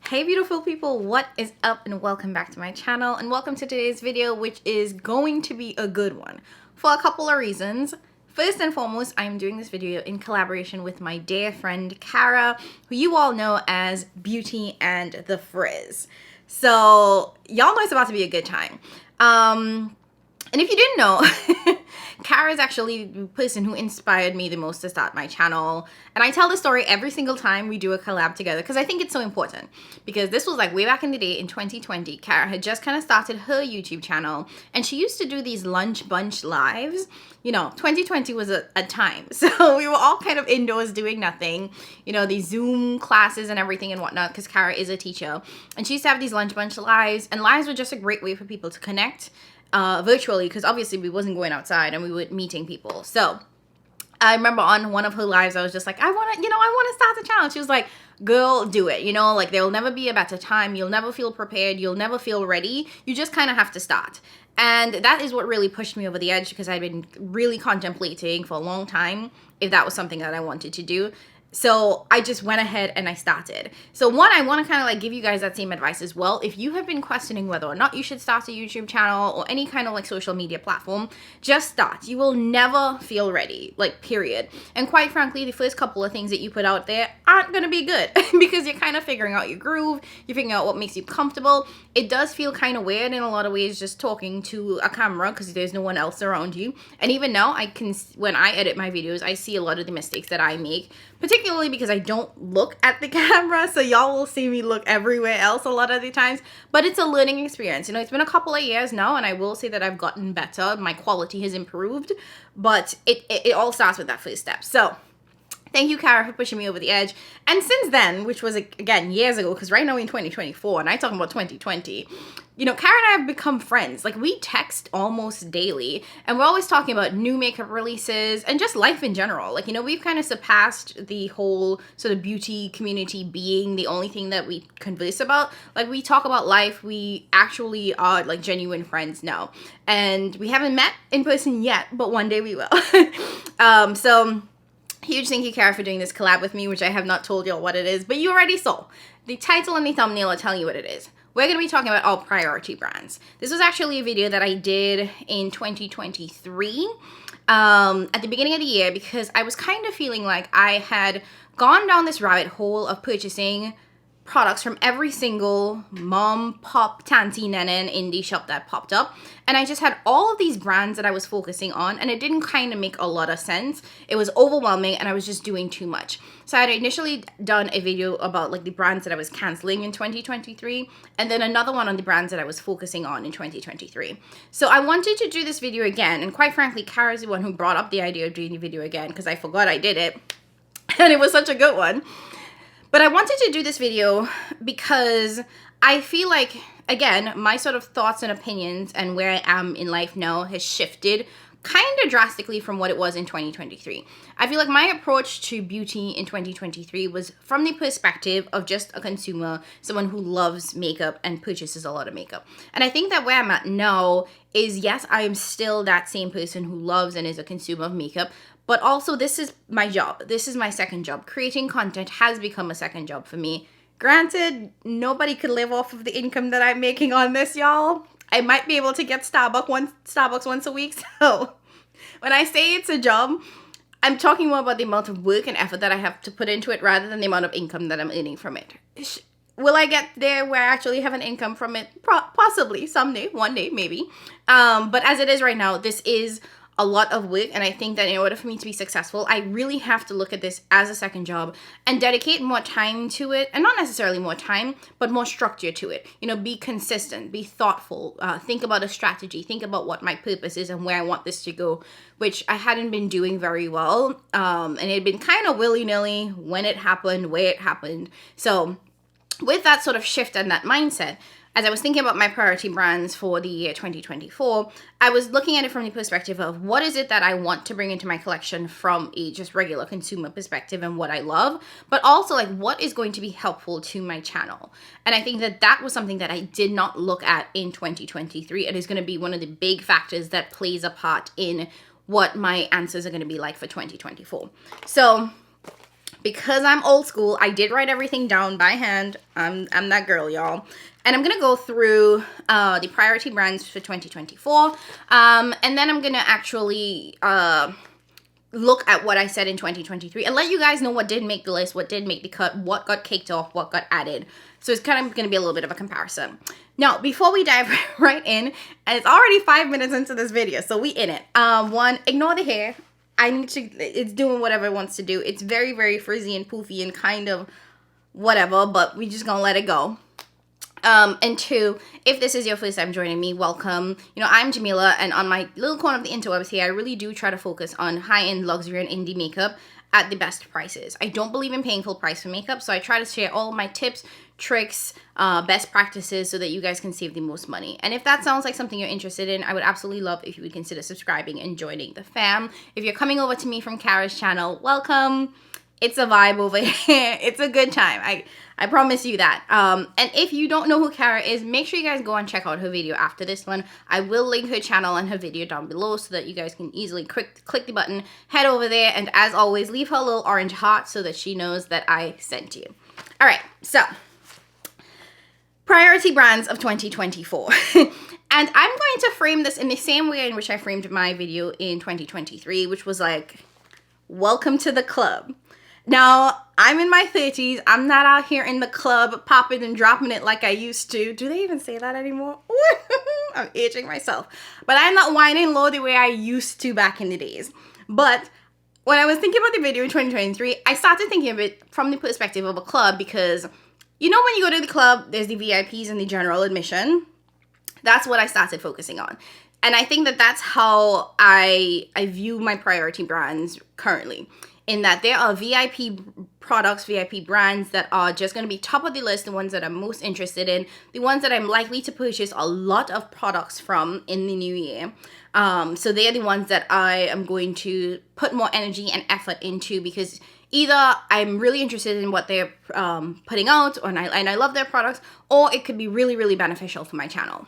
Hey beautiful people, what is up and welcome back to my channel and welcome to today's video, which is going to be a good one for a couple of reasons. First and foremost, I'm doing this video in collaboration with my dear friend Cara, who you all know as Beauty and the Frizz. So y'all know it's about to be a good time. And if you didn't know, Cara is actually the person who inspired me the most to start my channel. And I tell this story every single time we do a collab together because I think it's so important. Because this was like way back in the day in 2020. Cara had just kind of started her YouTube channel and she used to do these lunch bunch lives. You know, 2020 was a time. So we were all kind of indoors doing nothing. You know, these Zoom classes and everything and whatnot because Cara is a teacher. And she used to have these lunch bunch lives. And lives were just a great way for people to connect virtually, because obviously we wasn't going outside and we were meeting people. So I remember on one of her lives I was just like, I want to start the channel. She was like, girl, do it. You know, like there will never be a better time. You'll never feel prepared. You'll never feel ready. You just kind of have to start. And that is what really pushed me over the edge, because I'd been really contemplating for a long time if that was something that I wanted to do. So I just went ahead and I started. So one, I want to kind of like give you guys that same advice as well. If you have been questioning whether or not you should start a YouTube channel or any kind of like social media platform, just start. You will never feel ready, like period. And quite frankly, the first couple of things that you put out there aren't going to be good because you're kind of figuring out your groove. You're figuring out what makes you comfortable. It does feel kind of weird in a lot of ways just talking to a camera because there's no one else around you. And even now when I edit my videos, I see a lot of the mistakes that I make, particularly because I don't look at the camera, so y'all will see me look everywhere else a lot of the times, but it's a learning experience. You know, it's been a couple of years now, and I will say that I've gotten better. My quality has improved, but it all starts with that first step. So thank you, Cara, for pushing me over the edge. And since then, which was, again, years ago, because right now we're in 2024, and I'm talking about 2020, you know, Cara and I have become friends. Like, we text almost daily, and we're always talking about new makeup releases and just life in general. Like, you know, we've kind of surpassed the whole sort of beauty community being the only thing that we converse about. Like, we talk about life. We actually are, like, genuine friends now. And we haven't met in person yet, but one day we will. So huge thank you, Cara, for doing this collab with me, which I have not told y'all what it is, but you already saw. The title and the thumbnail are telling you what it is. We're going to be talking about all priority brands. This was actually a video that I did in 2023 at the beginning of the year, because I was kind of feeling like I had gone down this rabbit hole of purchasing products from every single mom, pop, tanty, nana, and indie shop that popped up. And I just had all of these brands that I was focusing on, and it didn't kind of make a lot of sense. It was overwhelming, and I was just doing too much. So I had initially done a video about like the brands that I was canceling in 2023, and then another one on the brands that I was focusing on in 2023. So I wanted to do this video again, and quite frankly, Cara's the one who brought up the idea of doing the video again, because I forgot I did it, and it was such a good one. But I wanted to do this video because I feel like, again, my sort of thoughts and opinions and where I am in life now has shifted kind of drastically from what it was in 2023. I feel like my approach to beauty in 2023 was from the perspective of just a consumer, someone who loves makeup and purchases a lot of makeup. And I think that where I'm at now is, yes, I am still that same person who loves and is a consumer of makeup, but also this is my job. This is my second job. Creating content has become a second job for me. Granted, nobody could live off of the income that I'm making on this, y'all. I might be able to get Starbucks once a week. So when I say it's a job, I'm talking more about the amount of work and effort that I have to put into it rather than the amount of income that I'm earning from it. Will I get there where I actually have an income from it? Possibly, someday, one day, maybe. But as it is right now, this is a lot of work, and I think that in order for me to be successful, I really have to look at this as a second job and dedicate more time to it, and not necessarily more time, but more structure to it. You know, be consistent, be thoughtful, think about a strategy, think about what my purpose is and where I want this to go, which I hadn't been doing very well, and it had been kind of willy-nilly when it happened, where it happened. So with that sort of shift and that mindset, as I was thinking about my priority brands for the year 2024, I was looking at it from the perspective of what is it that I want to bring into my collection from a just regular consumer perspective and what I love, but also like what is going to be helpful to my channel. And I think that that was something that I did not look at in 2023. It is going to be one of the big factors that plays a part in what my answers are going to be like for 2024. So because I'm old school, I did write everything down by hand. I'm that girl, y'all. And I'm going to go through the priority brands for 2024. And then I'm going to actually look at what I said in 2023 and let you guys know what did make the list, what did make the cut, what got kicked off, what got added. So it's kind of going to be a little bit of a comparison. Now, before we dive right in, and it's already 5 minutes into this video, so we in it. One, ignore the hair. It's doing whatever it wants to do. It's very, very frizzy and poofy and kind of whatever, but we just gonna let it go. And two, if this is your first time joining me, welcome. You know, I'm Jamila, and on my little corner of the interwebs here, I really do try to focus on high-end luxury and indie makeup at the best prices. I don't believe in paying full price for makeup, so I try to share all my tips, tricks, best practices so that you guys can save the most money. And if that sounds like something you're interested in, I would absolutely love if you would consider subscribing and joining the fam. If you're coming over to me from Cara's channel, welcome. It's a vibe over here. It's a good time. I promise you that. And if you don't know who Cara is, make sure you guys go and check out her video after this one. I will link her channel and her video down below so that you guys can easily click the button, head over there, and as always, leave her a little orange heart so that she knows that I sent you. All right, so priority brands of 2024. And I'm going to frame this in the same way in which I framed my video in 2023, which was like, welcome to the club. Now, I'm in my 30s. I'm not out here in the club popping and dropping it like I used to. Do they even say that anymore? I'm aging myself. But I'm not whining low the way I used to back in the days. But when I was thinking about the video in 2023, I started thinking of it from the perspective of a club because, you know, when you go to the club, there's the VIPs and the general admission. That's what I started focusing on. And I think that that's how I view my priority brands currently. In that there are VIP products, VIP brands that are just going to be top of the list, the ones that I'm most interested in, the ones that I'm likely to purchase a lot of products from in the new year. So they're the ones that I am going to put more energy and effort into because either I'm really interested in what they're putting out and I love their products, or it could be really, really beneficial for my channel.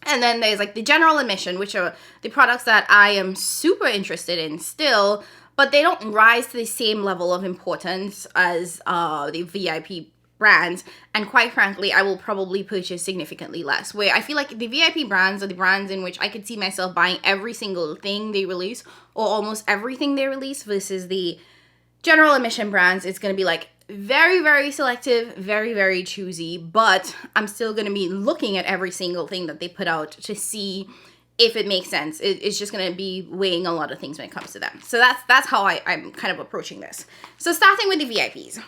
And then there's like the general admission, which are the products that I am super interested in still, but they don't rise to the same level of importance as the VIP brands. And quite frankly, I will probably purchase significantly less. Where I feel like the VIP brands are the brands in which I could see myself buying every single thing they release or almost everything they release versus the general admission brands. It's going to be like very, very selective, very, very choosy, but I'm still going to be looking at every single thing that they put out to see if it makes sense. It's just going to be weighing a lot of things when it comes to them. So that's how I'm kind of approaching this. So starting with the VIPs.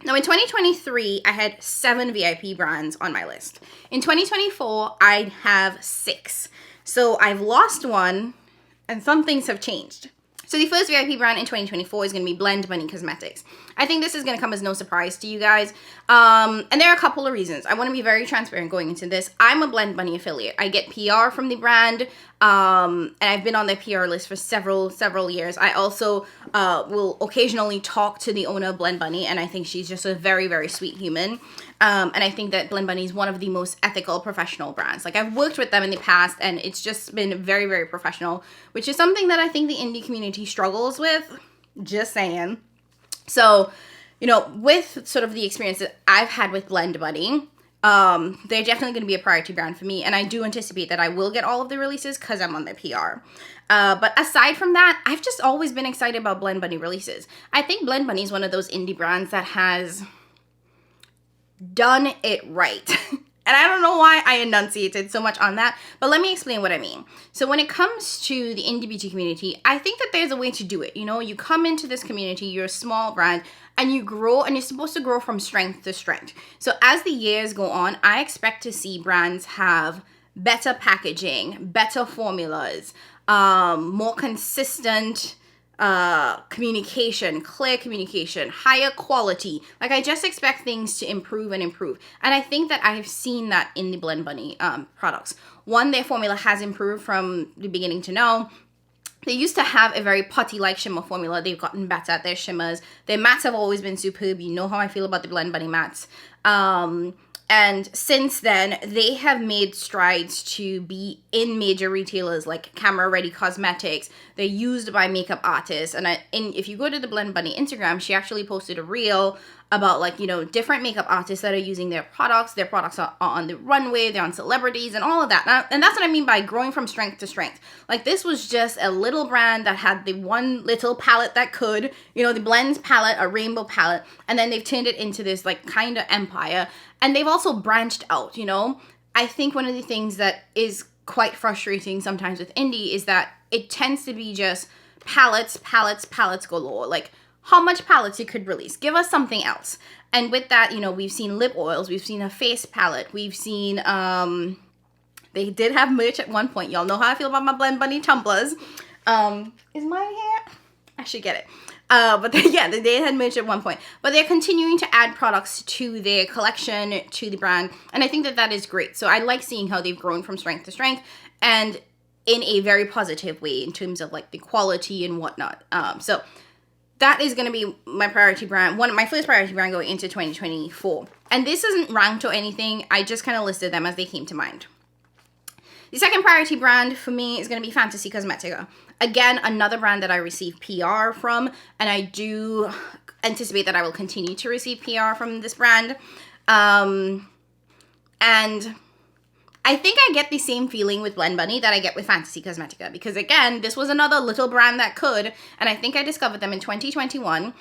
Now in 2023, I had 7 VIP brands on my list. In 2024, I have 6. So I've lost one and some things have changed. So the first VIP brand in 2024 is going to be Blend Bunny Cosmetics. I think this is going to come as no surprise to you guys. And there are a couple of reasons. I want to be very transparent going into this. I'm a Blend Bunny affiliate. I get PR from the brand, and I've been on their PR list for several years. I also will occasionally talk to the owner of Blend Bunny, and I think she's just a very, very sweet human. And I think that Blend Bunny is one of the most ethical professional brands. Like I've worked with them in the past and it's just been very, very professional, which is something that I think the indie community struggles with. Just saying. So, you know, with sort of the experience that I've had with Blend Bunny, they're definitely going to be a priority brand for me. And I do anticipate that I will get all of the releases because I'm on their PR. But aside from that, I've just always been excited about Blend Bunny releases. I think Blend Bunny is one of those indie brands that has done it right. And I don't know why I enunciated so much on that, but let me explain what I mean. So when it comes to the indie beauty community, I think that there's a way to do it. You know, you come into this community, you're a small brand, and you grow, and you're supposed to grow from strength to strength. So as the years go on, I expect to see brands have better packaging, better formulas, more consistent communication, clear communication, higher quality. Like I just expect things to improve and improve. And I think that I've seen that in the Blend Bunny products. One, their formula has improved from the beginning to now. They used to have a very putty-like shimmer formula. They've gotten better at their shimmers. Their mattes have always been superb. You know how I feel about the Blend Bunny mattes. And since then, they have made strides to be in major retailers like Camera Ready Cosmetics. They're used by makeup artists. And if you go to the Blend Bunny Instagram, she actually posted a reel about like, you know, different makeup artists that are using their products. Their products are on the runway, they're on celebrities and all of that. And that's what I mean by growing from strength to strength. Like, this was just a little brand that had the one little palette that could, you know, the Blends palette, a rainbow palette, and then they've turned it into this like kind of empire. And they've also branched out, you know. I think one of the things that is quite frustrating sometimes with indie is that it tends to be just palettes galore. Like, how much palettes you could release? Give us something else. And with that, you know, we've seen lip oils, we've seen a face palette, we've seen, they did have merch at one point. Y'all know how I feel about my Blend Bunny tumblers. Is my hair? I should get it. But yeah, they had merch at one point. But they're continuing to add products to their collection, to the brand. And I think that that is great. So I like seeing how they've grown from strength to strength, and in a very positive way in terms of like the quality and whatnot. So that is going to be my priority brand, my first priority brand going into 2024. And this isn't ranked or anything. I just kind of listed them as they came to mind. The second priority brand for me is going to be Fantasy Cosmetica. Again, another brand that I receive PR from, and I do anticipate that I will continue to receive PR from this brand. And I think I get the same feeling with Blend Bunny that I get with Fantasy Cosmetica, because again, this was another little brand that could, and I think I discovered them in 2021,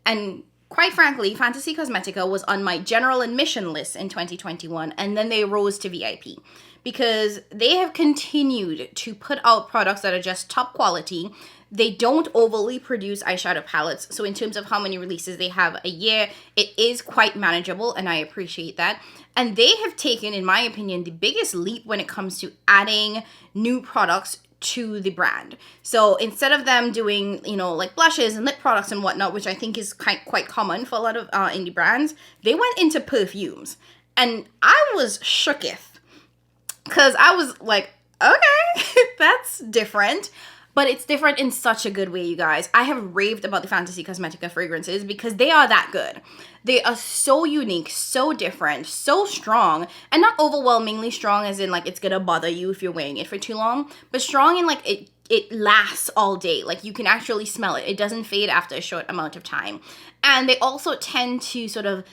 and quite frankly, Fantasy Cosmetica was on my general admission list in 2021, and then they rose to VIP, because they have continued to put out products that are just top quality. They don't overly produce eyeshadow palettes, so in terms of how many releases they have a year, it is quite manageable, and I appreciate that. And they have taken, in my opinion, the biggest leap when it comes to adding new products to the brand. So instead of them doing, you know, like blushes and lip products and whatnot, which I think is quite common for a lot of indie brands, they went into perfumes. And I was shooketh, because I was like, okay, that's different. But it's different in such a good way, you guys. I have raved about the Fantasy Cosmetica fragrances because they are that good. They are so unique, so different, so strong, and not overwhelmingly strong as in like it's gonna bother you if you're wearing it for too long, but strong in like it lasts all day. Like, you can actually smell it. It doesn't fade after a short amount of time. And they also tend to sort of,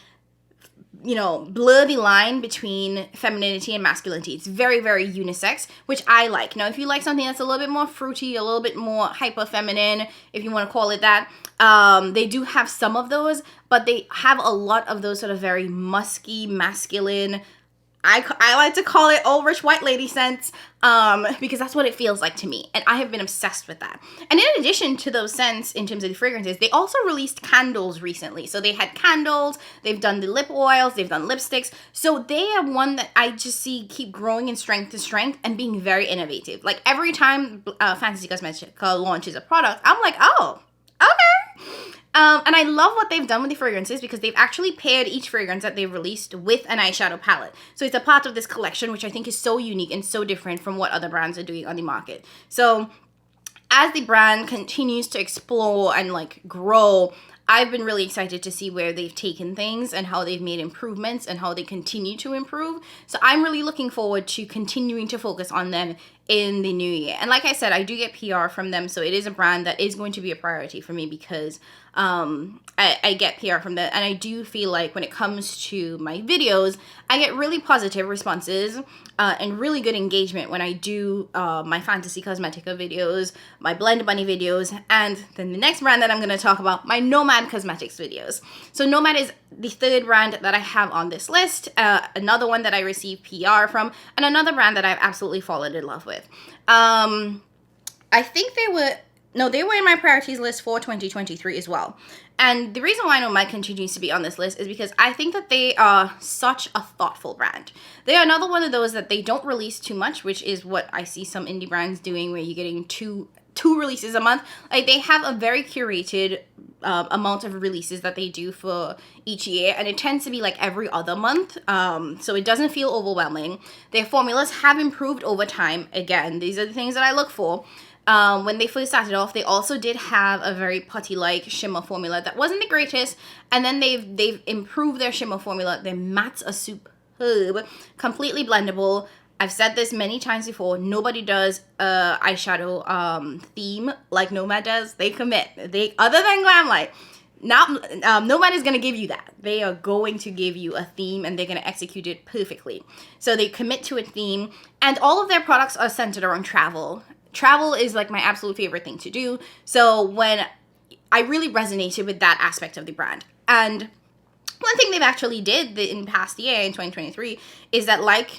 you know, blur the line between femininity and masculinity. It's very, very unisex, which I like. Now, if you like something that's a little bit more fruity, a little bit more hyper feminine, if you want to call it that, they do have some of those, but they have a lot of those sort of very musky, masculine, I like to call it old rich white lady scents, because that's what it feels like to me, and I have been obsessed with that. And in addition to those scents, in terms of the fragrances, they also released candles recently. So they had candles, they've done the lip oils, they've done lipsticks. So they are one that I just see keep growing in strength to strength and being very innovative. Like, every time Fantasy Cosmetica launches a product, I'm like, oh, okay. And I love what they've done with the fragrances, because they've actually paired each fragrance that they've released with an eyeshadow palette. So it's a part of this collection, which I think is so unique and so different from what other brands are doing on the market. So as the brand continues to explore and like grow, I've been really excited to see where they've taken things and how they've made improvements and how they continue to improve. So I'm really looking forward to continuing to focus on them in the new year. And like I said, I do get PR from them, so it is a brand that is going to be a priority for me, because I get PR from them, and I do feel like when it comes to my videos, I get really positive responses and really good engagement when I do my Fantasy Cosmetica videos, my Blend Bunny videos, and then the next brand that I'm going to talk about, my Nomad Cosmetics videos. So Nomad is the third brand that I have on this list, another one that I receive PR from, and another brand that I've absolutely fallen in love with. I think they were in my priorities list for 2023 as well. And the reason why Nomad continues to be on this list is because I think that they are such a thoughtful brand. They are another one of those that they don't release too much, which is what I see some indie brands doing, where you're getting two releases a month. Like, they have a very curated amount of releases that they do for each year, and it tends to be like every other month, so it doesn't feel overwhelming. Their formulas have improved over time. Again, these are the things that I look for. When they first started off, they also did have a very putty-like shimmer formula that wasn't the greatest, and then they've improved their shimmer formula. Their mattes are superb, completely blendable. I've said this many times before. Nobody does a eyeshadow theme like Nomad does. They commit. They, other than Glamlight, Nomad is gonna give you that. They are going to give you a theme, and they're gonna execute it perfectly. So they commit to a theme, and all of their products are centered around travel. Travel is like my absolute favorite thing to do. So when I really resonated with that aspect of the brand, and one thing they've actually did in past year in 2023 is that, like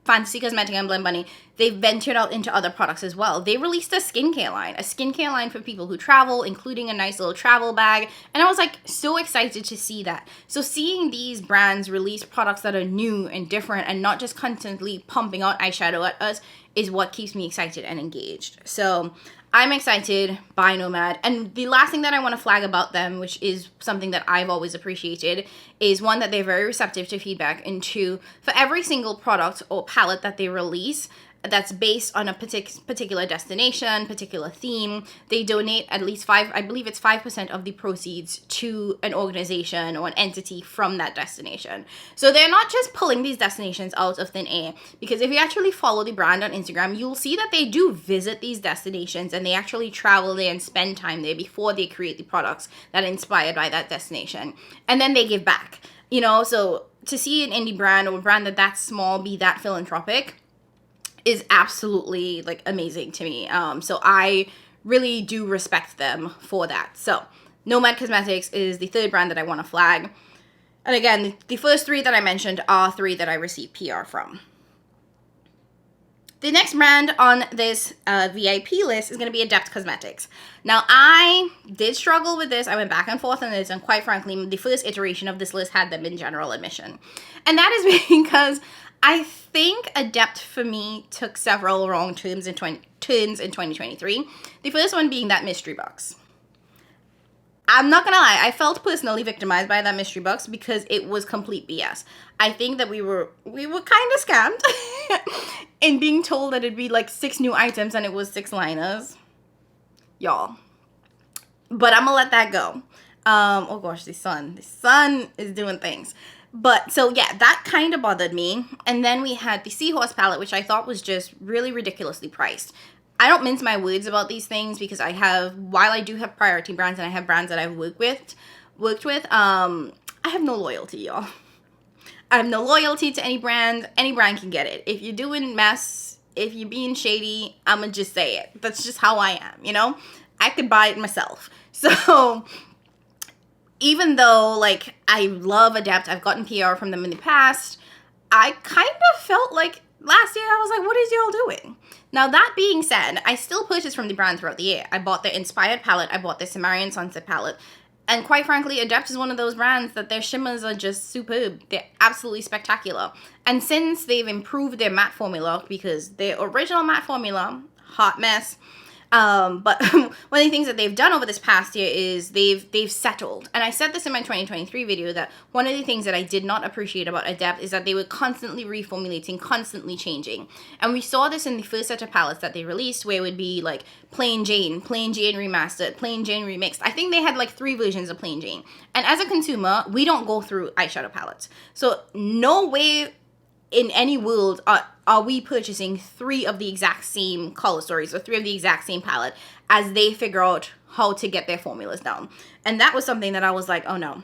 Fantasy Cosmetic and Blend Bunny, they've ventured out into other products as well. They released a skincare line for people who travel, including a nice little travel bag. And I was like so excited to see that. So seeing these brands release products that are new and different and not just constantly pumping out eyeshadow at us is what keeps me excited and engaged. So I'm excited by Nomad. And the last thing that I want to flag about them, which is something that I've always appreciated, is one, that they're very receptive to feedback, and two, for every single product or palette that they release that's based on a particular destination, particular theme, they donate at least 5% of the proceeds to an organization or an entity from that destination. So they're not just pulling these destinations out of thin air, because if you actually follow the brand on Instagram, you'll see that they do visit these destinations, and they actually travel there and spend time there before they create the products that are inspired by that destination. And then they give back, you know. So to see an indie brand or a brand that's small be that philanthropic is absolutely like amazing to me. So I really do respect them for that. So Nomad Cosmetics is the third brand that I want to flag. And again, the first three that I mentioned are three that I received PR from. The next brand on this VIP list is going to be Adept Cosmetics. Now, I did struggle with this. I went back and forth on this, and quite frankly, the first iteration of this list had them in general admission. And that is because I think Adept, for me, took several wrong turns in 2023. The first one being that mystery box. I'm not gonna lie, I felt personally victimized by that mystery box because it was complete BS. I think that we were kind of scammed in being told that it'd be like 6 new items and it was 6 liners. Y'all. But I'm gonna let that go. Oh gosh, the sun is doing things. But so yeah, that kind of bothered me. And then we had the Seahorse palette, which I thought was just really ridiculously priced. I don't mince my words about these things because while I do have priority brands and I have brands that I've worked with, I have no loyalty, y'all. I have no loyalty to any brand. Any brand can get it. If you're doing mess, if you're being shady, I'ma just say it. That's just how I am, you know? I could buy it myself. So even though, like, I love Adept, I've gotten PR from them in the past, I kind of felt like last year I was like, what is y'all doing? Now, that being said, I still purchased from the brand throughout the year. I bought their Inspired palette, I bought their Cimmerian Sunset palette, and quite frankly, Adept is one of those brands that their shimmers are just superb. They're absolutely spectacular. And since they've improved their matte formula, because their original matte formula, hot mess, but one of the things that they've done over this past year is they've settled. And I said this in my 2023 video, that one of the things that I did not appreciate about Adept is that they were constantly reformulating, constantly changing. And we saw this in the first set of palettes that they released, where it would be like Plain Jane Remastered, Plain Jane Remixed. I think they had like 3 versions of Plain Jane. And as a consumer, we don't go through eyeshadow palettes. So no way in any world are we purchasing 3 of the exact same color stories or 3 of the exact same palette as they figure out how to get their formulas down. And that was something that I was like, oh no,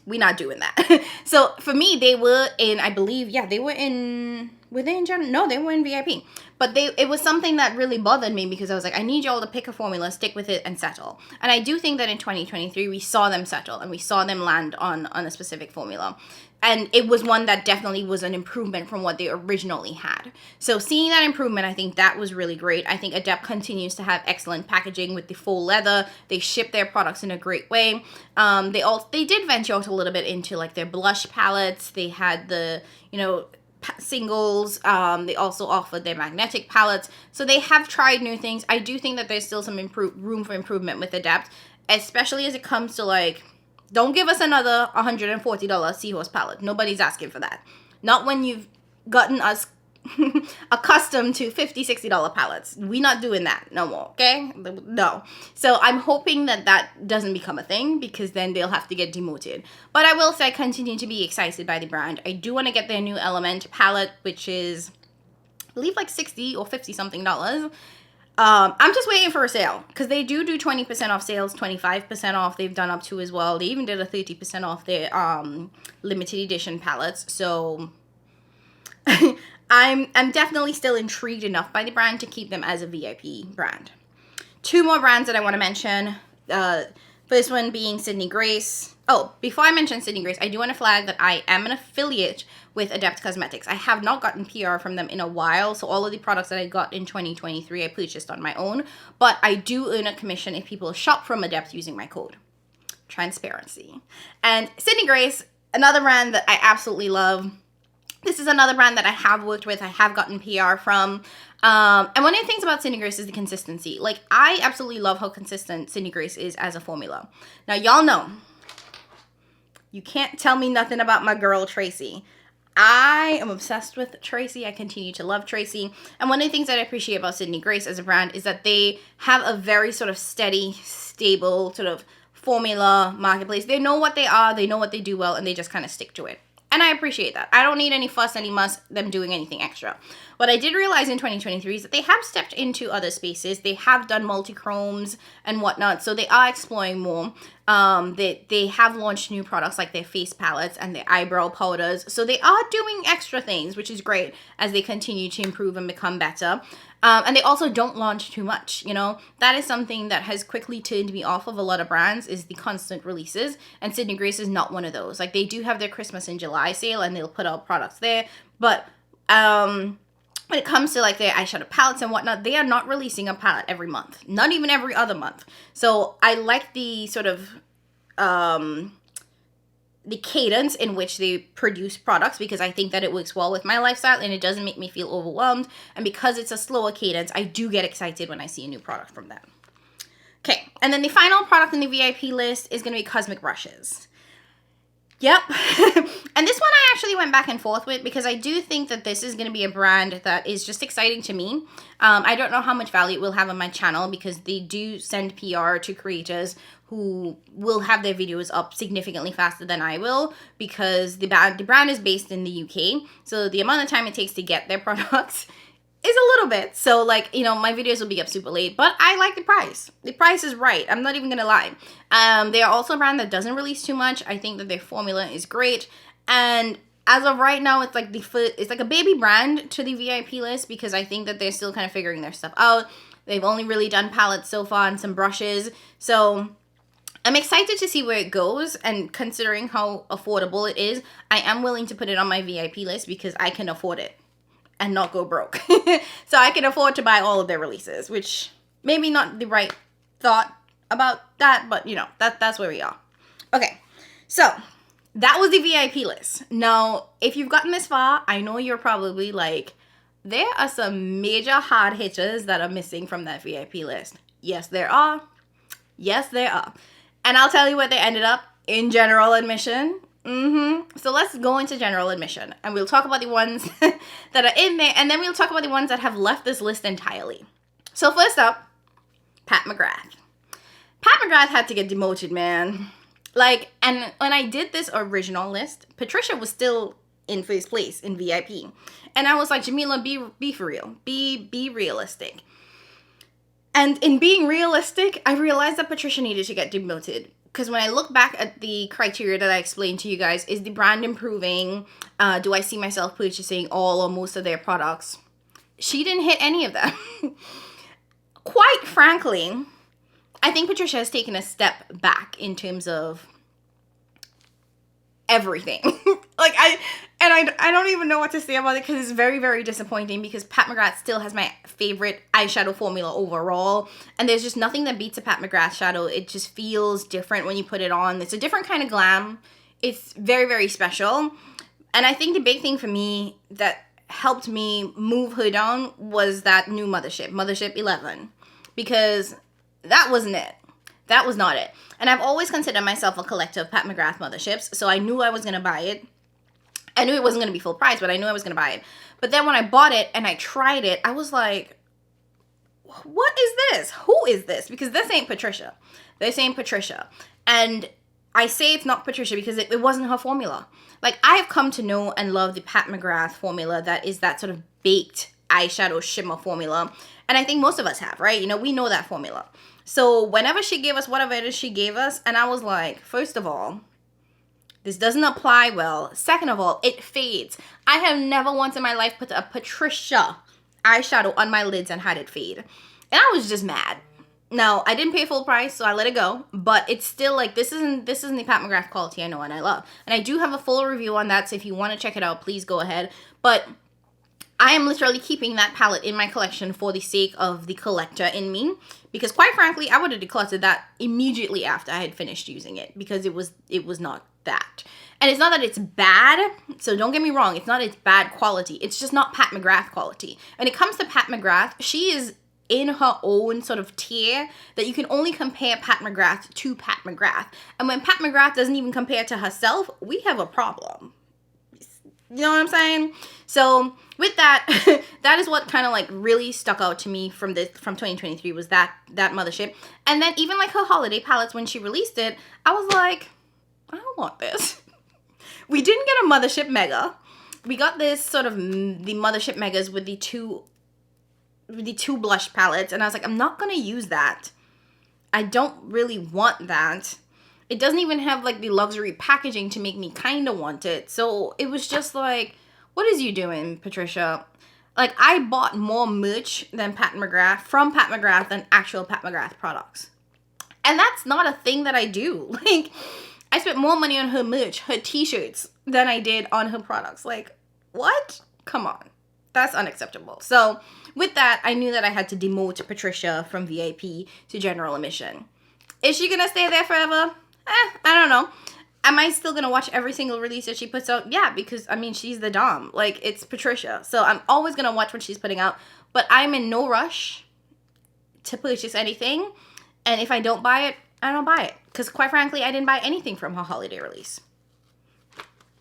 we're not doing that. So for me, they were in, I believe, yeah, they were in, were they in general? No, they were in VIP. But it was something that really bothered me because I was like, I need y'all to pick a formula, stick with it, and settle. And I do think that in 2023, we saw them settle and we saw them land on a specific formula. And it was one that definitely was an improvement from what they originally had. So seeing that improvement, I think that was really great. I think Adept continues to have excellent packaging with the faux leather. They ship their products in a great way. They did venture out a little bit into like their blush palettes. They had the, you know, singles. They also offered their magnetic palettes. So they have tried new things. I do think that there's still some room for improvement with Adept, especially as it comes to like, don't give us another $140 Seahorse palette. Nobody's asking for that. Not when you've gotten us accustomed to $50-$60 palettes. We not doing that no more, okay? No. So I'm hoping that that doesn't become a thing, because then they'll have to get demoted. But I will say I continue to be excited by the brand. I do want to get their new Element palette, which is, I believe, like $60 or $50 something. I'm just waiting for a sale, because they do 20% off sales, 25% off they've done up to as well. They even did a 30% off their limited edition palettes. So I'm definitely still intrigued enough by the brand to keep them as a VIP brand. Two more brands that I want to mention. First one being Sydney Grace. Oh, before I mention Sydney Grace, I do want to flag that I am an affiliate with Adept Cosmetics. I have not gotten PR from them in a while, so all of the products that I got in 2023 I purchased on my own, but I do earn a commission if people shop from Adept using my code. Transparency. And Sydney Grace, another brand that I absolutely love. This is another brand that I have worked with, I have gotten PR from. And one of the things about Sydney Grace is the consistency. Like, I absolutely love how consistent Sydney Grace is as a formula. Now, y'all know, you can't tell me nothing about my girl, Tracy. I am obsessed with Tracy. I continue to love Tracy. And one of the things that I appreciate about Sydney Grace as a brand is that they have a very sort of steady, stable sort of formula marketplace. They know what they are, they know what they do well, and they just kind of stick to it. And I appreciate that. I don't need any fuss, any muss, them doing anything extra. What I did realize in 2023 is that they have stepped into other spaces. They have done multi-chromes and whatnot, so they are exploring more. They have launched new products like their face palettes and their eyebrow powders. So they are doing extra things, which is great as they continue to improve and become better. And they also don't launch too much, you know. That is something that has quickly turned me off of a lot of brands, is the constant releases. And Sydney Grace is not one of those. Like, they do have their Christmas in July sale and they'll put out products there. But when it comes to like their eyeshadow palettes and whatnot, they are not releasing a palette every month. Not even every other month. So I like the sort of the cadence in which they produce products, because I think that it works well with my lifestyle and it doesn't make me feel overwhelmed. And because it's a slower cadence, I do get excited when I see a new product from them. Okay, and then the final product in the VIP list is going to be Cosmic Brushes. Yep. And this one I actually went back and forth with, because I do think that this is going to be a brand that is just exciting to me. I don't know how much value it will have on my channel, because they do send PR to creators who will have their videos up significantly faster than I will, because the brand is based in the UK. So the amount of time it takes to get their products is a little bit. So, like, you know, my videos will be up super late, but I like the price. The price is right. I'm not even gonna lie. They are also a brand that doesn't release too much. I think that their formula is great. And as of right now, it's like it's like a baby brand to the VIP list, because I think that they're still kind of figuring their stuff out. They've only really done palettes so far and some brushes. So I'm excited to see where it goes, and considering how affordable it is, I am willing to put it on my VIP list because I can afford it and not go broke. So I can afford to buy all of their releases, which maybe not the right thought about that, but you know, that's where we are. Okay, so that was the VIP list. Now, if you've gotten this far, I know you're probably like, there are some major hard hitters that are missing from that VIP list. Yes, there are. Yes, there are. And I'll tell you what they ended up in general admission. So let's go into general admission, and we'll talk about the ones that are in there, and then we'll talk about the ones that have left this list entirely. So first up, Pat McGrath. Pat McGrath had to get demoted, man. Like, and when I did this original list, Patricia was still in first place in VIP. And I was like, Jamila, be for real. Be realistic. And in being realistic, I realized that Patricia needed to get demoted. Because when I look back at the criteria that I explained to you guys, is the brand improving? Do I see myself purchasing all or most of their products? She didn't hit any of them. Quite frankly, I think Patricia has taken a step back in terms of everything. Like, I don't even know what to say about it, because it's very, very disappointing, because Pat McGrath still has my favorite eyeshadow formula overall, and there's just nothing that beats a Pat McGrath shadow. It just feels different when you put it on. It's a different kind of glam. It's very, very special. And I think the big thing for me that helped me move her down was that new Mothership 11, because that wasn't it. That was not it. And I've always considered myself a collector of Pat McGrath Motherships, so I knew I was going to buy it. I knew it wasn't going to be full price, but I knew I was going to buy it. But then when I bought it and I tried it, I was like, what is this? Who is this? Because this ain't Patricia. This ain't Patricia. And I say it's not Patricia because it wasn't her formula. Like, I have come to know and love the Pat McGrath formula that is that sort of baked eyeshadow shimmer formula. And I think most of us have, right? You know, we know that formula. So whenever she gave us whatever it is she gave us, and I was like, first of all, this doesn't apply well. Second of all, it fades. I have never once in my life put a Patricia eyeshadow on my lids and had it fade. And I was just mad. Now, I didn't pay full price, so I let it go. But it's still like, this isn't the Pat McGrath quality I know and I love. And I do have a full review on that, so if you want to check it out, please go ahead. But I am literally keeping that palette in my collection for the sake of the collector in me. Because quite frankly, I would have decluttered that immediately after I had finished using it. Because it was not that. And it's not that it's bad, so don't get me wrong, it's not it's bad quality, it's just not Pat McGrath quality. When it comes to Pat McGrath, she is in her own sort of tier that you can only compare Pat McGrath to Pat McGrath. And when Pat McGrath doesn't even compare to herself, we have a problem. You know what I'm saying? So with that, that is what kind of like really stuck out to me from 2023 was that mothership. And then even like her holiday palettes, when she released it, I was like, I don't want this. We didn't get a Mothership Mega. We got this sort of the Mothership Megas with the two blush palettes. And I was like, I'm not going to use that. I don't really want that. It doesn't even have like the luxury packaging to make me kind of want it. So it was just like, what is you doing, Patricia? Like, I bought more merch than from Pat McGrath than actual Pat McGrath products. And that's not a thing that I do. Like, I spent more money on her merch, her t-shirts, than I did on her products. Like, what? Come on. That's unacceptable. So, with that, I knew that I had to demote Patricia from VIP to general admission. Is she gonna stay there forever? I don't know. Am I still gonna watch every single release that she puts out? Yeah, because, I mean, she's the dom. Like, it's Patricia. So, I'm always gonna watch what she's putting out. But I'm in no rush to purchase anything. And if I don't buy it, I don't buy it. Because quite frankly, I didn't buy anything from her holiday release.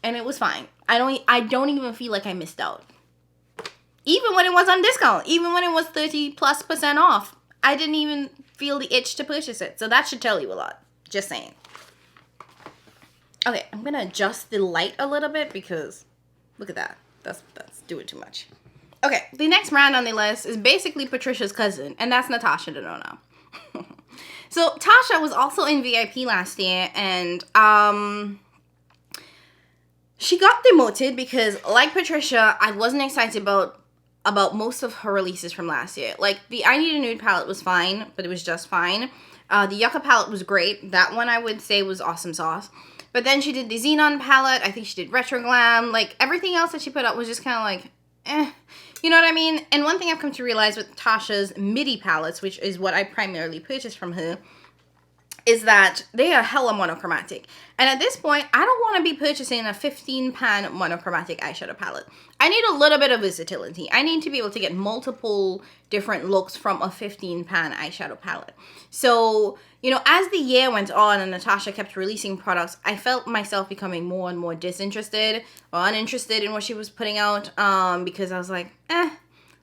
And it was fine. I don't even feel like I missed out. Even when it was on discount. Even when it was 30+% off. I didn't even feel the itch to purchase it. So that should tell you a lot. Just saying. Okay, I'm going to adjust the light a little bit because look at that. That's doing too much. Okay, the next brand on the list is basically Patricia's cousin. And that's Natasha Denona. So, Tasha was also in VIP last year, and she got demoted because, like Patricia, I wasn't excited about most of her releases from last year. Like, the I Need a Nude palette was fine, but it was just fine. The Yucca palette was great. That one I would say was awesome sauce. But then she did the Xenon palette. I think she did Retro Glam. Like, everything else that she put out was just kind of like, eh. You know what I mean? And one thing I've come to realize with Tasha's MIDI palettes, which is what I primarily purchased from her, is that they are hella monochromatic. And at this point, I don't want to be purchasing a 15-pan monochromatic eyeshadow palette. I need a little bit of versatility. I need to be able to get multiple different looks from a 15-pan eyeshadow palette. So, you know, as the year went on and Natasha kept releasing products, I felt myself becoming more and more disinterested or uninterested in what she was putting out, because I was like,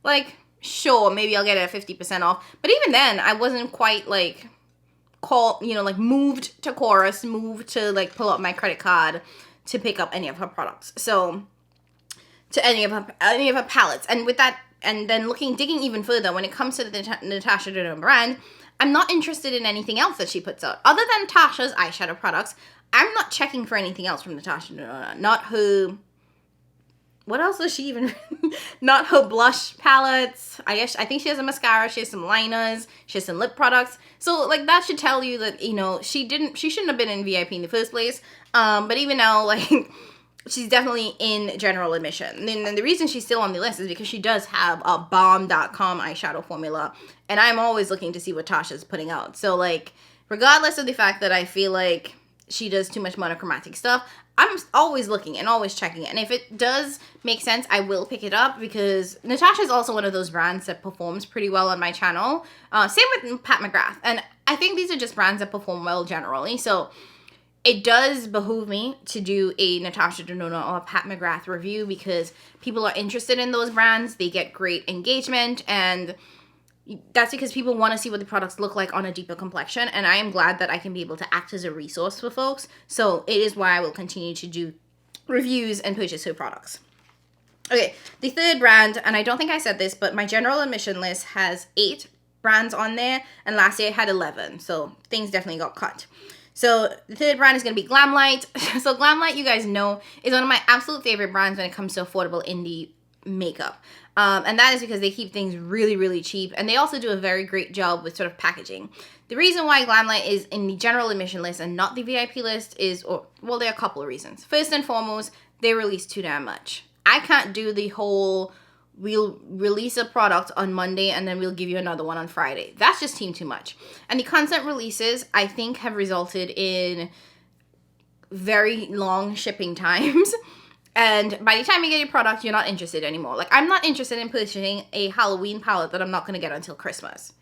like, sure, maybe I'll get it at 50% off. But even then, I wasn't quite, like, moved to chorus, moved to, like, pull out my credit card to pick up any of her products. So, to any of her palettes. And with that, and then digging even further, when it comes to the Natasha Denona brand, I'm not interested in anything else that she puts out. Other than Tasha's eyeshadow products, I'm not checking for anything else from Natasha Denona. Not her... What else does she even... Not her blush palettes. I think she has a mascara. She has some liners. She has some lip products. So, like, that should tell you that, you know, she shouldn't have been in VIP in the first place. But even now, like... She's definitely in general admission. And the reason she's still on the list is because she does have a bomb.com eyeshadow formula. And I'm always looking to see what Tasha's putting out. So, like, regardless of the fact that I feel like she does too much monochromatic stuff, I'm always looking and always checking it. And if it does make sense, I will pick it up because Natasha is also one of those brands that performs pretty well on my channel. Same with Pat McGrath. And I think these are just brands that perform well generally. So, it does behoove me to do a Natasha Denona or a Pat McGrath review because people are interested in those brands. They get great engagement, and that's because people want to see what the products look like on a deeper complexion, and I am glad that I can be able to act as a resource for folks. So it is why I will continue to do reviews and purchase her products. Okay, the third brand, and I don't think I said this, but my general admission list has 8 brands on there, and last year it had 11, so things definitely got cut. So the third brand is going to be Glamlight. So Glamlight, you guys know, is one of my absolute favorite brands when it comes to affordable indie makeup. And that is because they keep things really, really cheap. And they also do a very great job with sort of packaging. The reason why Glamlight is in the general admission list and not the VIP list is, well, there are a couple of reasons. First and foremost, they release too damn much. I can't do the whole, we'll release a product on Monday and then we'll give you another one on Friday. That's just too much. And the constant releases, I think, have resulted in very long shipping times. And by the time you get your product, you're not interested anymore. Like, I'm not interested in purchasing a Halloween palette that I'm not going to get until Christmas.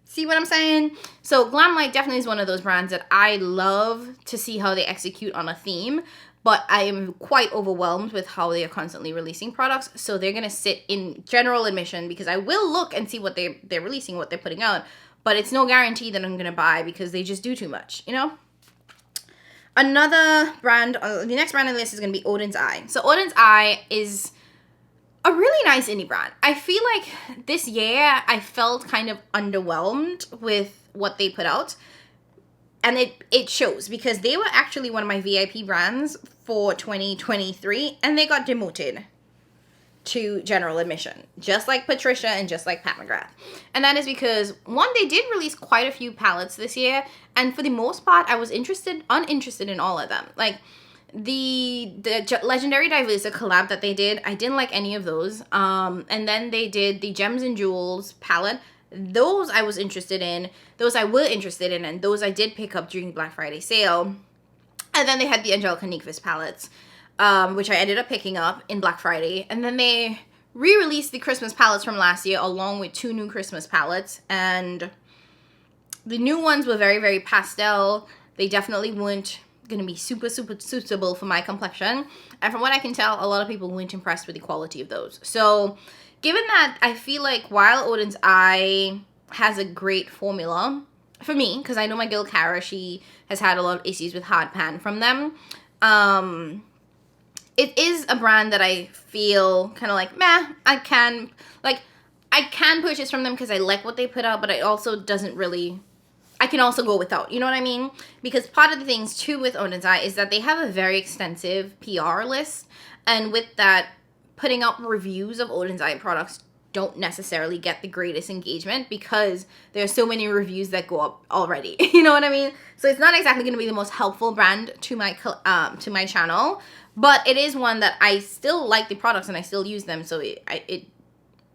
See what I'm saying? So Glamlight definitely is one of those brands that I love to see how they execute on a theme. But I am quite overwhelmed with how they are constantly releasing products. So they're going to sit in general admission because I will look and see what they're releasing, what they're putting out. But it's no guarantee that I'm going to buy because they just do too much, you know? Another brand, the next brand on the list is going to be Odin's Eye. So Odin's Eye is a really nice indie brand. I feel like this year I felt kind of underwhelmed with what they put out. And it shows because they were actually one of my VIP brands for 2023 and they got demoted to general admission, just like Patricia and just like Pat McGrath. And that is because, one, they did release quite a few palettes this year, and for the most part, I was uninterested in all of them. Like, the Legendary Diversa collab that they did, I didn't like any of those. And then they did the Gems and Jewels palette. Those I was interested in, those I were interested in, and those I did pick up during Black Friday sale. And then they had the Angelica Nyqvist palettes, which I ended up picking up in Black Friday. And then they re-released the Christmas palettes from last year along with 2 new Christmas palettes. And the new ones were very, very pastel. They definitely weren't going to be super, super suitable for my complexion. And from what I can tell, a lot of people weren't impressed with the quality of those. So given that, I feel like while Odin's Eye has a great formula, for me, because I know my girl Cara, she has had a lot of issues with hard pan from them. It is a brand that I feel kind of like, meh, I can purchase from them because I like what they put out, but it also doesn't really, I can also go without, you know what I mean? Because part of the things too with Odin's Eye is that they have a very extensive PR list, and with that, putting out reviews of Odin's Eye products don't necessarily get the greatest engagement because there are so many reviews that go up already. You know what I mean? So it's not exactly going to be the most helpful brand to my channel, but it is one that I still like the products and I still use them. So it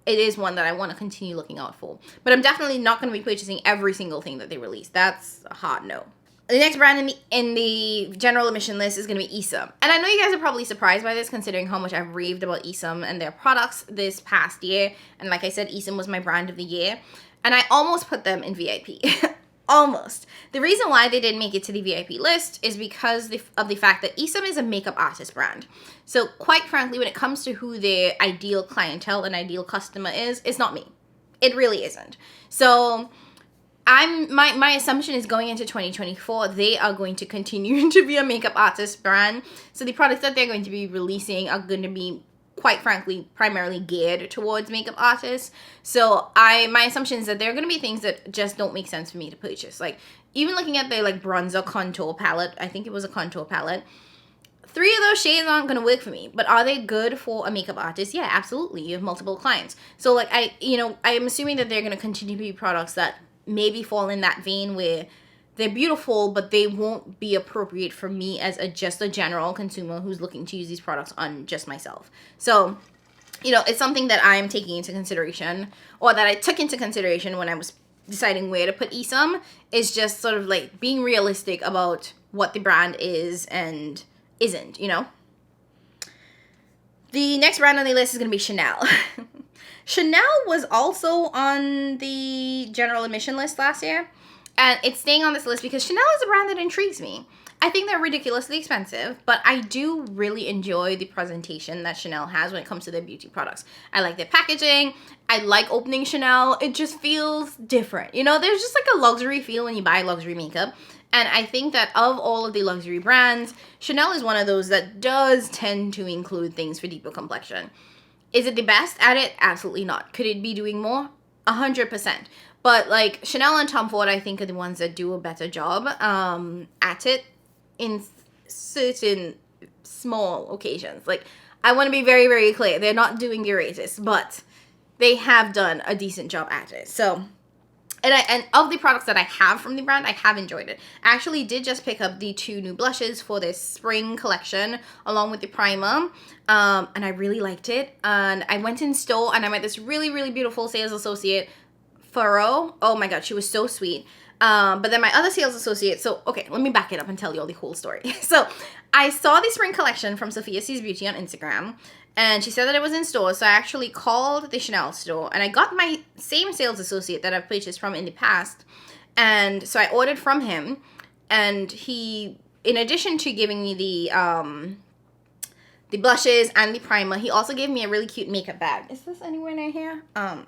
is one that I want to continue looking out for. But I'm definitely not going to be purchasing every single thing that they release. That's a hard no. The next brand in the general admission list is going to be Isam. And I know you guys are probably surprised by this considering how much I've raved about Isam and their products this past year. And like I said, Isam was my brand of the year. And I almost put them in VIP. Almost. The reason why they didn't make it to the VIP list is because of the fact that Isam is a makeup artist brand. So quite frankly, when it comes to who their ideal clientele and ideal customer is, it's not me. It really isn't. So my assumption is going into 2024, they are going to continue to be a makeup artist brand. So the products that they're going to be releasing are going to be, quite frankly, primarily geared towards makeup artists. So my assumption is that there are going to be things that just don't make sense for me to purchase. Like, even looking at their like bronzer contour palette, I think it was a contour palette, 3 of those shades aren't going to work for me. But are they good for a makeup artist? Yeah, absolutely. You have multiple clients. So like, I'm assuming that they're going to continue to be products that maybe fall in that vein where they're beautiful, but they won't be appropriate for me as just a general consumer who's looking to use these products on just myself. So, it's something that I'm taking into consideration, or that I took into consideration when I was deciding where to put Isam, is just sort of like being realistic about what the brand is and isn't, The next brand on the list is going to be Chanel. Chanel was also on the general admission list last year, and it's staying on this list because Chanel is a brand that intrigues me. I think they're ridiculously expensive, but I do really enjoy the presentation that Chanel has when it comes to their beauty products. I like their packaging. I like opening Chanel. It just feels different. You know, there's just like a luxury feel when you buy luxury makeup. And I think that of all of the luxury brands, Chanel is one of those that does tend to include things for deeper complexion. Is it the best at it? Absolutely not. Could it be doing more? 100%. But like Chanel and Tom Ford, I think, are the ones that do a better job at it in certain small occasions. Like, I want to be very, very clear. They're not doing the greatest, but they have done a decent job at it. So, and of the products that I have from the brand, I have enjoyed it. I actually did just pick up the 2 new blushes for this spring collection along with the primer. And I really liked it. And I went in store and I met this really, really beautiful sales associate, Furrow. Oh my god, she was so sweet. But then my other sales associate, so okay, let me back it up and tell you all the whole story. So I saw the spring collection from Sophia Sees Beauty on Instagram, and she said that it was in store, so I actually called the Chanel store, and I got my same sales associate that I've purchased from in the past, and so I ordered from him, and he, in addition to giving me the blushes and the primer, he also gave me a really cute makeup bag. Is this anywhere near here? Hold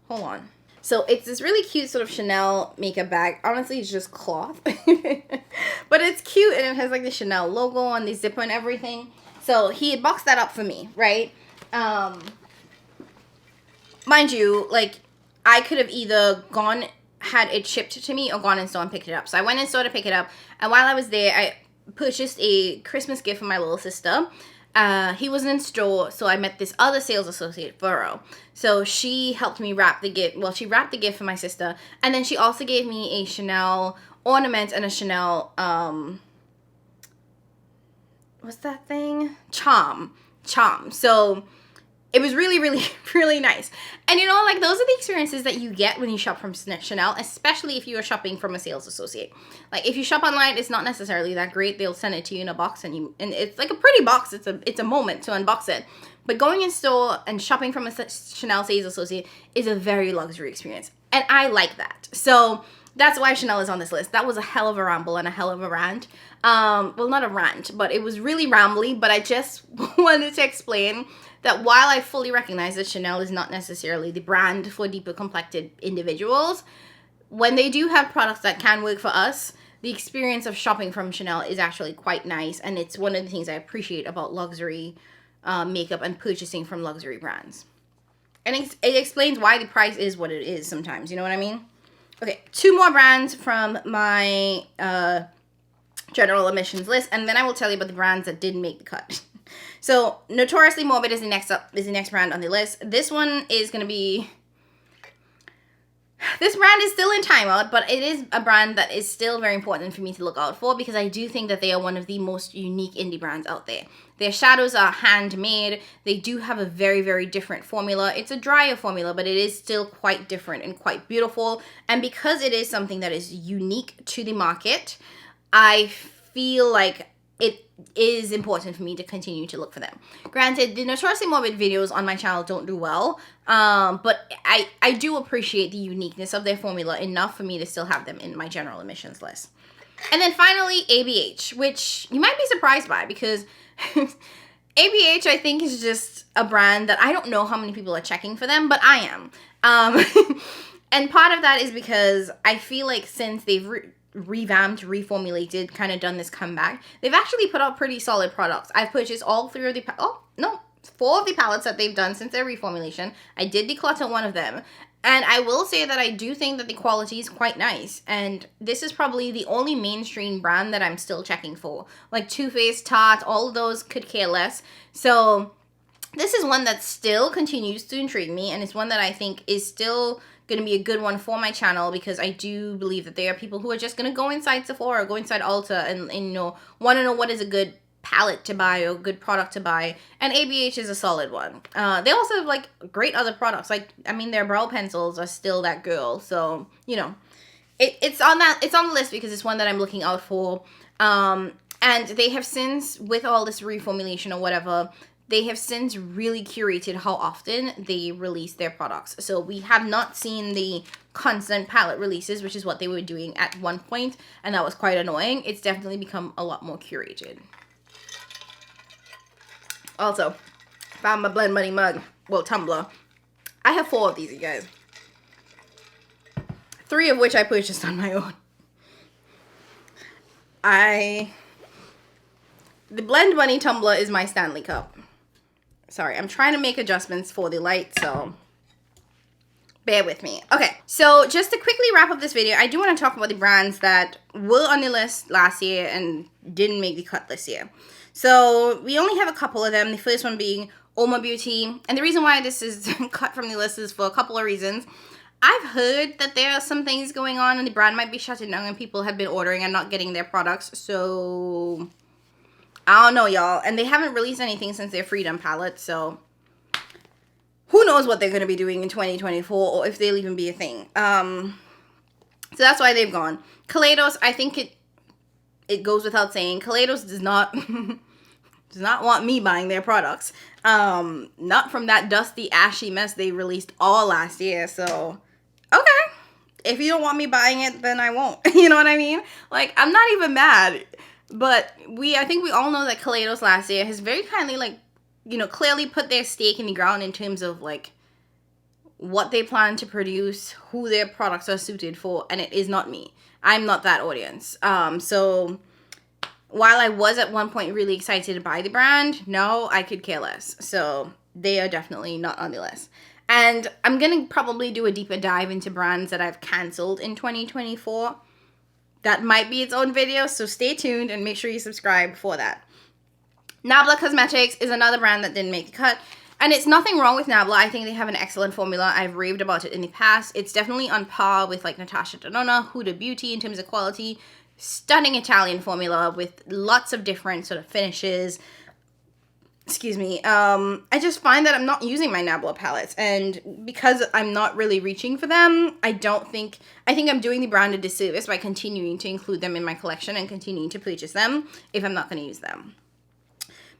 on. So it's this really cute sort of Chanel makeup bag. Honestly, it's just cloth. But it's cute, and it has like the Chanel logo and the zipper and everything. So he boxed that up for me, right? Mind you, like, I could have either had it shipped to me or gone in store and picked it up. So I went in store to pick it up. And while I was there, I purchased a Christmas gift for my little sister. He wasn't in store, so I met this other sales associate, Furrow. So she helped me wrap the gift. Well, she wrapped the gift for my sister, and then she also gave me a Chanel ornament and a Chanel, what's that thing? Charm. So it was really, really, really nice. And you know, like, those are the experiences that you get when you shop from Chanel, especially if you are shopping from a sales associate. Like, if you shop online, it's not necessarily that great. They'll send it to you in a box, and it's like a pretty box. It's a moment to unbox it. But going in store and shopping from a Chanel sales associate is a very luxury experience. And I like that. So that's why Chanel is on this list. That was a hell of a ramble and a hell of a rant. Well, not a rant, but it was really rambly. But I just wanted to explain that while I fully recognize that Chanel is not necessarily the brand for deeper complected individuals, when they do have products that can work for us, the experience of shopping from Chanel is actually quite nice. And it's one of the things I appreciate about luxury makeup and purchasing from luxury brands. And it explains why the price is what it is sometimes, you know what I mean? Okay, 2 more brands from my general admissions list, and then I will tell you about the brands that didn't make the cut. So, Notoriously Morbid is the next brand on the list. This one is going to be... This brand is still in timeout, but it is a brand that is still very important for me to look out for because I do think that they are one of the most unique indie brands out there. Their shadows are handmade. They do have a very, very different formula. It's a drier formula, but it is still quite different and quite beautiful. And because it is something that is unique to the market, I feel like it is important for me to continue to look for them. Granted, the Notoriously Morbid videos on my channel don't do well, but I do appreciate the uniqueness of their formula enough for me to still have them in my general admissions list. And then finally, ABH, which you might be surprised by because ABH, I think, is just a brand that I don't know how many people are checking for them, but I am. And part of that is because I feel like since they've revamped, reformulated, kind of done this comeback, they've actually put out pretty solid products. I've purchased all 4 of the palettes that they've done since their reformulation. I did declutter one of them, and I will say that I do think that the quality is quite nice, and this is probably the only mainstream brand that I'm still checking for. Like Too Faced, Tarte, all of those could care less. So this is one that still continues to intrigue me, and it's one that I think is still going to be a good one for my channel because I do believe that there are people who are just going to go inside Sephora or go inside Ulta and you know, want to know what is a good palette to buy or a good product to buy, and ABH is a solid one. They also have like great other products, like, I mean, their brow pencils are still that girl, so you know, it's on the list because it's one that I'm looking out for. And they have since, with all this reformulation or whatever, they have since really curated how often they release their products. So we have not seen the constant palette releases, which is what they were doing at one point, and that was quite annoying. It's definitely become a lot more curated. Also, found my Blend Money mug, well, tumbler. I have 4 of these, you guys. 3 of which I purchased on my own. The Blend Money tumbler is my Stanley Cup. Sorry, I'm trying to make adjustments for the light, so bear with me. Okay, so just to quickly wrap up this video, I do want to talk about the brands that were on the list last year and didn't make the cut this year. So we only have a couple of them. The first one being Oma Beauty. And the reason why this is cut from the list is for a couple of reasons. I've heard that there are some things going on and the brand might be shutting down and people have been ordering and not getting their products. So I don't know, y'all. And they haven't released anything since their Freedom palette, so who knows what they're going to be doing in 2024 or if they'll even be a thing. So that's why they've gone. Kaleidos, I think it goes without saying, Kaleidos does not does not want me buying their products. Not from that dusty, ashy mess they released all last year. So, okay. If you don't want me buying it, then I won't. You know what I mean? Like, I'm not even mad. But I think we all know that Kaleidos last year has very kindly, like, you know, clearly put their stake in the ground in terms of, like, what they plan to produce, who their products are suited for, and it is not me. I'm not that audience. So while I was at one point really excited to buy the brand, no, I could care less. So they are definitely not on the list. And I'm going to probably do a deeper dive into brands that I've canceled in 2024. That might be its own video, so stay tuned and make sure you subscribe for that. Nabla Cosmetics is another brand that didn't make the cut. And it's nothing wrong with Nabla. I think they have an excellent formula. I've raved about it in the past. It's definitely on par with like Natasha Denona, Huda Beauty in terms of quality. Stunning Italian formula with lots of different sort of finishes. Excuse me. I just find that I'm not using my Nabla palettes. And because I'm not really reaching for them, I think I'm doing the brand a disservice by continuing to include them in my collection and continuing to purchase them if I'm not going to use them.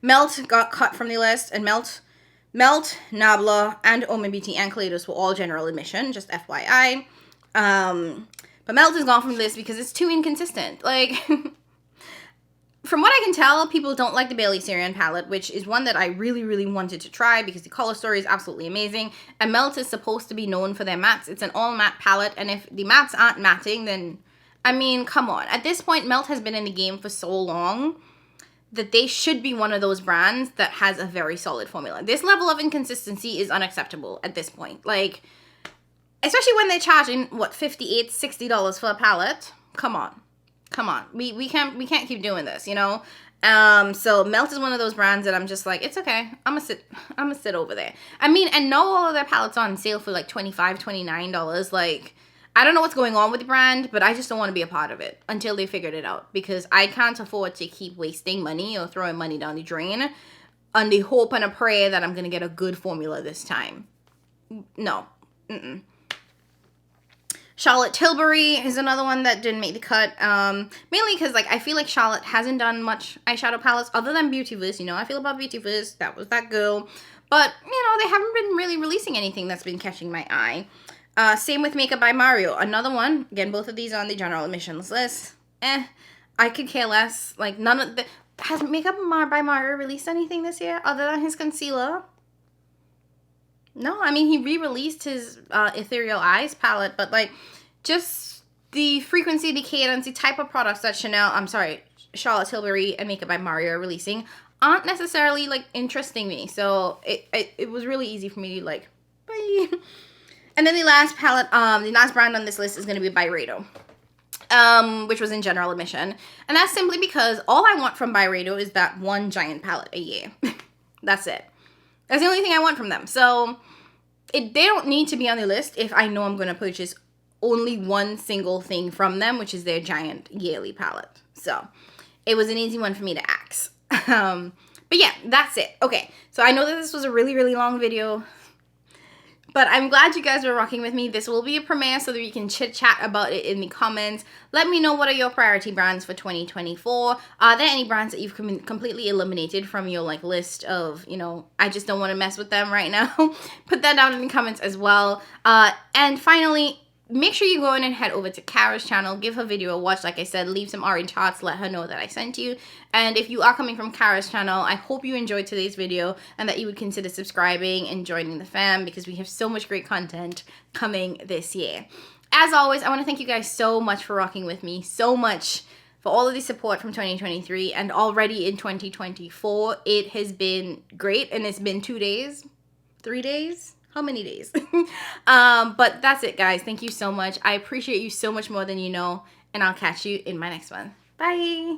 Melt got cut from the list, and Melt, Nabla, and Oma Beauty and Kaleidos were all general admission, just FYI. But Melt is gone from the list because it's too inconsistent. Like, from what I can tell, people don't like the Bailey Syrian palette, which is one that I really, really wanted to try because the color story is absolutely amazing. And Melt is supposed to be known for their mattes. It's an all matte palette, and if the mattes aren't matting, then, I mean, come on. At this point, Melt has been in the game for so long that they should be one of those brands that has a very solid formula. This level of inconsistency is unacceptable at this point. Like, especially when they're charging, what, $58, $60 for a palette? Come on. Come on. We can't keep doing this, you know? So Melt is one of those brands that I'm just like, it's okay. I'm gonna sit over there. I mean, and no, all of their palettes on sale for like $25, $29. Like, I don't know what's going on with the brand, but I just don't want to be a part of it until they figured it out, because I can't afford to keep wasting money or throwing money down the drain on the hope and a prayer that I'm going to get a good formula this time. No. Charlotte Tilbury is another one that didn't make the cut, mainly because, like, I feel like Charlotte hasn't done much eyeshadow palettes other than Beautyverse. You know, I feel about Beautyverse. That was that girl. But, you know, they haven't been really releasing anything that's been catching my eye. Same with Makeup by Mario. Another one. Again, both of these are on the general admissions list. I could care less. Like, none of the... Has Makeup by Mario released anything this year other than his concealer? No, I mean, he re-released his Ethereal Eyes palette, but, like, just the frequency, the cadence, the type of products that Charlotte Tilbury and Makeup by Mario are releasing aren't necessarily, like, interesting me. So, it was really easy for me to, like, bye. And then the last palette, the last brand on this list is going to be Byredo, which was in general admission. And that's simply because all I want from Byredo is that one giant palette a year. That's it. That's the only thing I want from them. So they don't need to be on the list if I know I'm going to purchase only one single thing from them, which is their giant yearly palette. So it was an easy one for me to axe. But yeah, that's it. Okay, so I know that this was a really, really long video. But I'm glad you guys are rocking with me. This will be a premiere so that we can chit chat about it in the comments. Let me know what are your priority brands for 2024. Are there any brands that you've completely eliminated from your like list of, you know, I just don't want to mess with them right now? Put that down in the comments as well. And finally, make sure you go in and head over to Cara's channel, give her video a watch. Like I said, leave some orange hearts, let her know that I sent you. And if you are coming from Cara's channel, I hope you enjoyed today's video and that you would consider subscribing and joining the fam, because we have so much great content coming this year. As always, I want to thank you guys so much for rocking with me, so much for all of the support from 2023 and already in 2024. It has been great, and it's been 2 days, 3 days. How many days? But that's it, guys. Thank you so much. I appreciate you so much more than you know, and I'll catch you in my next one. Bye.